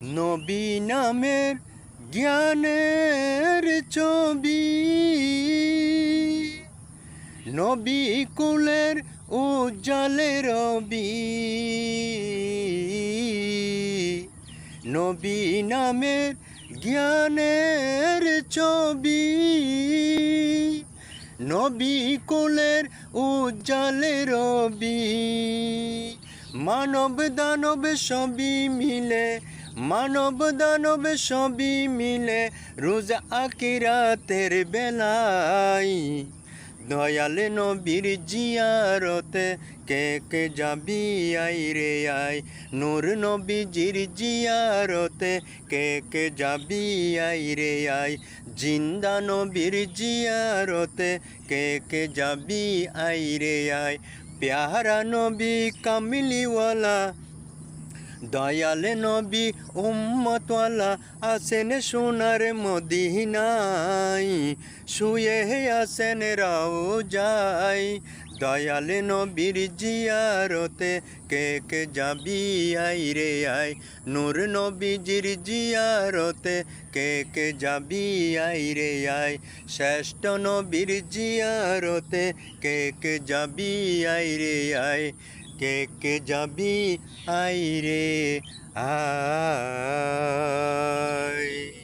নবী নামের জ্ঞানের ছবি, নবী কুলের উজ্জ্বলে রবি। নবী নামের জ্ঞানের ছবি, নবী কুলের উজ্জ্বলে রবি। মানব দানব সবই মিলে, মানব দানব সবই মিলে রোজ আখিরাতের বেলায় দয়াল নবীর জিয়ারতে কে কে যাবি আই রে আই। নূর নবীজির জিয়ারতে কে কে যাবি আই রে আই। জিন্দা নবীর জিয়ারতে কে কে যাবি আই রে আই। প্যারা নবী কামলিওয়ালা, দয়াল নবী উম্মতওয়ালা আছেন সোনার মদিনায়, শুয়ে আছেন রওজায়। দয়াল নবীর জিয়ারতে কে কে যাবি আই রে আই। নূর নবীজির জিয়ারতে কে কে যাবি আই রে আই। শ্রেষ্ঠ নবীর জিয়ারতে কে কে যাবি আই রে আই। কে কে যাবি আই রে আই।